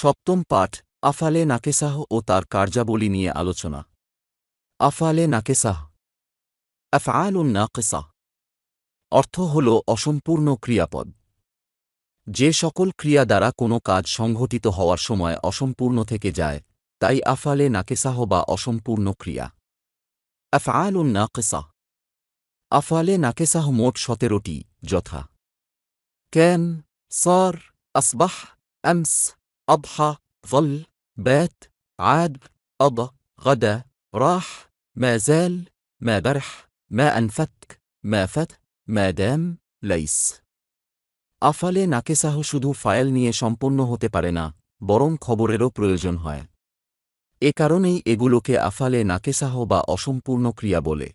সপ্তম পাঠ আফালে নাকেসাহ ও তার কার্যাবলী নিয়ে আলোচনা। আফালে নাকেসাহ আফআলুন নাকিসা অর্থ হল অসম্পূর্ণ ক্রিয়াপদ। যে সকল ক্রিয়া দ্বারা কোনো কাজ সংঘটিত হওয়ার সময় অসম্পূর্ণ থেকে যায় তাই আফালে নাকেসাহ বা অসম্পূর্ণ ক্রিয়া। আফআলুন নাকিসা আফালে নাকেসাহ মোট 17টি, যথা ক্যান, সার, আসবাহ, আমস, আদহা, ظل، بات، عاد، أضى، غدا، راح، ما زال، ما برح، ما أنفتك، ما فت، ما دام، ليس। আফালে নাকেসাহ শুধু ফায়েল নিয়ে সম্পন্ন হতে পারে না, বরং খবরেরও প্রয়োজন হয়। এ কারণেই এগুলোকে আফালে নাকেসাহ বা অসম্পূর্ণ ক্রিয়া বলে।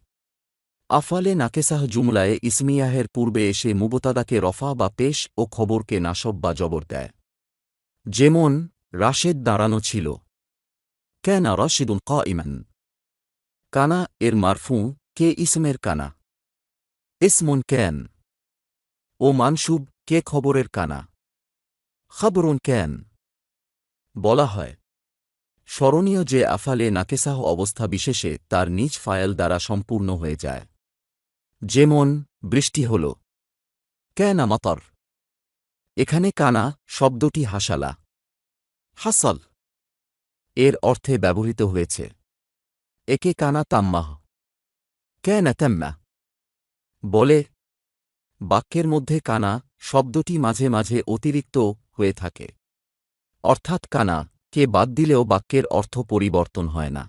আফালে নাকেসাহ জুমলায়ে ইসমিয়াহের পূর্বে এসে মুবতাদাকে রফা বা পেশ ও খবরকে নাসব বা জবর দেয়। যেমন রাশেদ দাঁড়ানো ছিল, কানা রাশিদুন কাইমান। কানা এর মারফু, কে ইসমের কানা। ইসমুন ক্যান ও মানসুব, কে খবরের কানা। খবরুন ক্যান। বলা হয় স্মরণীয় যে আফালে নাকেসাহ অবস্থা বিশেষে তার নিজ ফায়েল দ্বারা সম্পূর্ণ হয়ে যায়। যেমন বৃষ্টি হল, ক্যানা মাতর। এখানে কানা শব্দটি হাসালা হাসল এর অর্থে ব্যবহৃত হয়েছে। একে কানা তাম্মাহ, ক্যানা তাম্মা বলে। বাক্যের মধ্যে কানা শব্দটি মাঝে মাঝে অতিরিক্ত হয়ে থাকে, অর্থাৎ কানা কে বাদ দিলেও বাক্যের অর্থ পরিবর্তন হয় না।